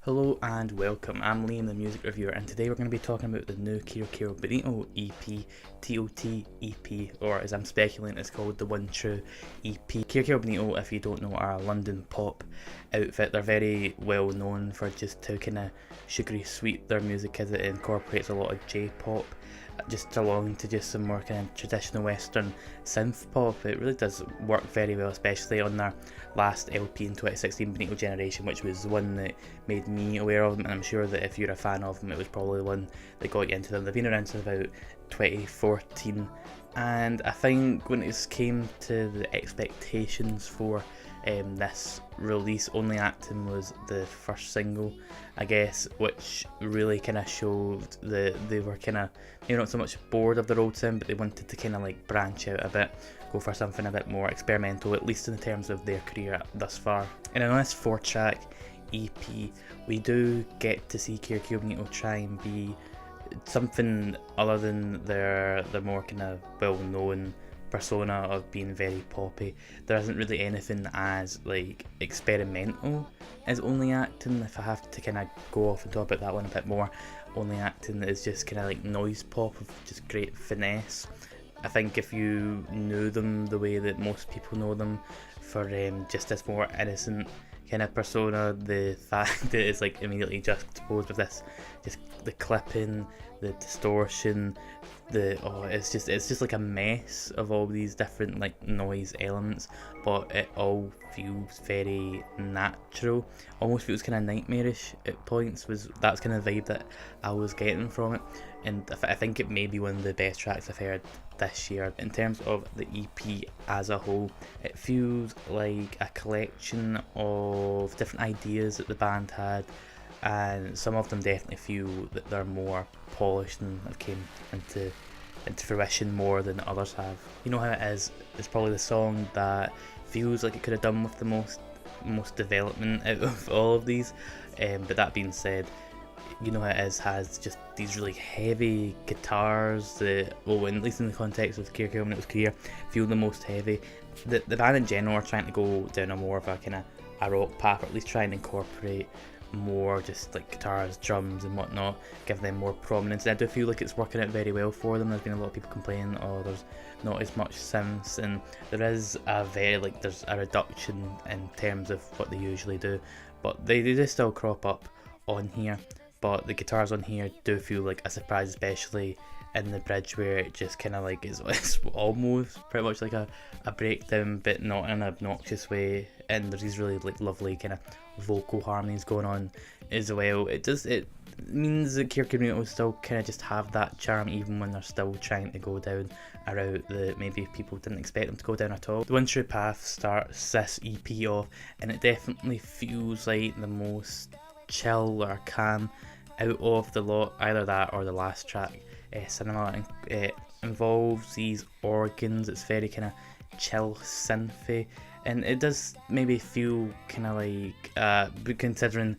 Hello and welcome, I'm Liam the music reviewer, and today we're going to be talking about the new Kero Kero Bonito EP, TOTEP, or as I'm speculating it's called the One True EP. Kero Kero Bonito, if you don't know, are a London pop outfit. They're very well known for just how kind of sugary sweet their music is. It incorporates a lot of J-pop, just along to just some more kind of traditional western synth pop. It really does work very well, especially on their last LP in 2016, Bonito Generation, which was the one that made me aware of them, and I'm sure that if you're a fan of them it was probably the one that got you into them. They've been around since about 2014, and I think when it came to the expectations for this release, Only Acting was the first single, I guess, which really kind of showed that they were kind of maybe not so much bored of their old sound, but they wanted to kind of like branch out a bit, go for something a bit more experimental, at least in the terms of their career thus far. And on this 4-track EP, we do get to see Kero Kero Bonito try and be something other than their more kind of well-known persona of being very poppy. There isn't really anything as like experimental as Only Acting. If I have to kind of go off and talk about that one a bit more, Only Acting is just kind of like noise pop of just great finesse. I think if you knew them the way that most people know them, for just this more innocent kind of persona, the fact that it's like immediately juxtaposed with this, just the clipping, the distortion, it's just like a mess of all these different like noise elements, but it all feels very natural, almost feels kind of nightmarish at points. That's kind of the vibe that I was getting from it, and I think it may be one of the best tracks I've heard this year. In terms of the EP as a whole, it feels like a collection of different ideas that the band had, and some of them definitely feel that they're more polished and have came into fruition more than others have. You know how it is, it's probably the song that feels like it could have done with the most development out of all of these, but that being said, You Know How It Is has just these really heavy guitars that, at least in the context of Kero Kero when it was clear, feel the most heavy. The band in general are trying to go down a more of a kind of a rock path, or at least try and incorporate more just like guitars, drums and whatnot, give them more prominence, and I do feel like it's working out very well for them. There's been a lot of people complaining, oh, there's not as much synths, and there is there's a reduction in terms of what they usually do, but they do still crop up on here. But the guitars on here do feel like a surprise, especially in the bridge, where it just kind of like it's almost pretty much like a breakdown, but not in an obnoxious way, and there's these really like lovely kind of vocal harmonies going on as well. It means that Kero Kero Bonito will still kind of just have that charm, even when they're still trying to go down a route that maybe people didn't expect them to go down at all. The One True Path starts this EP off, and it definitely feels like the most chill or calm out of the lot, either that or the last track, Cinema. It involves these organs. It's very kind of chill synthy, and it does maybe feel kind of like considering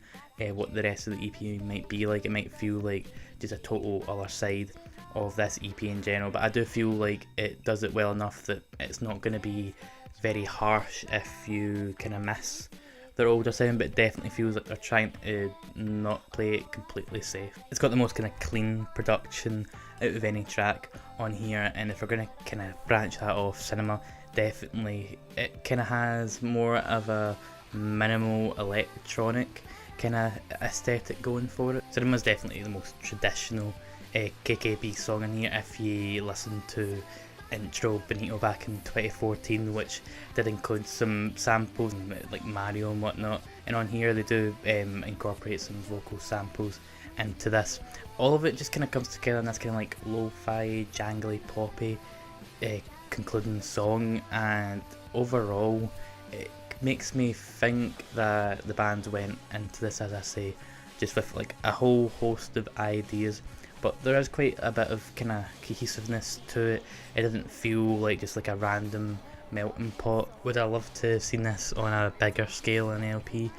what the rest of the EP might be like, it might feel like just a total other side of this EP in general, but I do feel like it does it well enough that it's not going to be very harsh if you kind of miss their older sound, but it definitely feels like they're trying to not play it completely safe. It's got the most kind of clean production out of any track on here, and if we're going to kind of branch that off, Cinema, definitely it kind of has more of a minimal electronic kind of aesthetic going for it. Cinema's definitely the most traditional KKB song in here. If you listen to intro Bonito back in 2014, which did include some samples like Mario and whatnot, and on here they do incorporate some vocal samples into this. All of it just kind of comes together in this kind of like lo-fi, jangly, poppy concluding song, and overall it makes me think that the band went into this, as I say, just with like a whole host of ideas, but there is quite a bit of kind of cohesiveness to it. It doesn't feel like just like a random melting pot. Would I love to have seen this on a bigger scale in LP?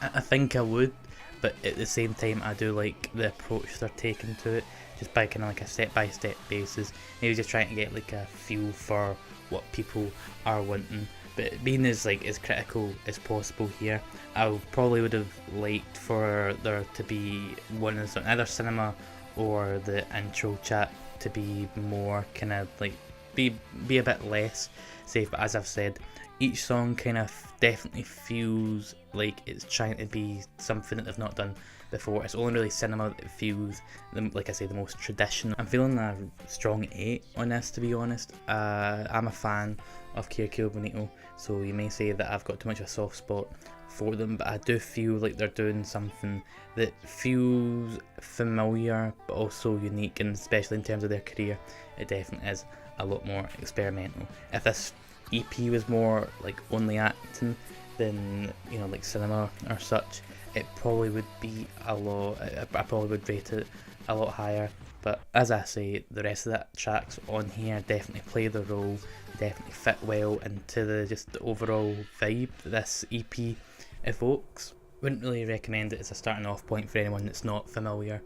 I think I would, but at the same time I do like the approach they're taking to it, just by kind of like a step-by-step basis, maybe just trying to get like a feel for what people are wanting but being as critical as possible here, I probably would have liked for there to be one of either cinema or the intro chat to be more kind of like be a bit less safe. But as I've said, each song kind of definitely feels like it's trying to be something that they've not done before. It's only really cinema that feels, like I say, the most traditional. I'm feeling a strong 8 on this, to be honest. I'm a fan of Kero Kero Bonito, so you may say that I've got too much of a soft spot for them, but I do feel like they're doing something that feels familiar but also unique, and especially in terms of their career, it definitely is a lot more experimental. If this EP was more like only acting than, you know, like cinema or such, it probably would be a lot, I probably would rate it a lot higher. But as I say, the rest of the tracks on here definitely play the role, definitely fit well into the overall vibe that this EP evokes. Wouldn't really recommend it as a starting off point for anyone that's not familiar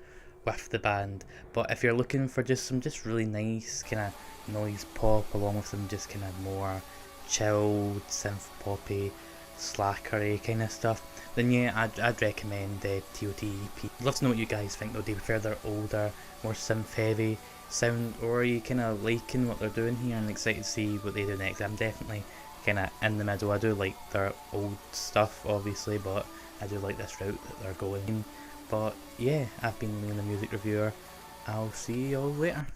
with the band, but if you're looking for just some really nice kind of noise pop along with some just kind of more chilled synth poppy slackery kind of stuff, then yeah, I'd recommend the TOTEP EP. I'd love to know what you guys think though. Do you prefer their older, more synth heavy sound, or are you kind of liking what they're doing here and excited to see what they do next? I'm definitely kind of in the middle. I do like their old stuff obviously, but I do like this route that they're going. But yeah, I've been Liam the Music Reviewer. I'll see you all later.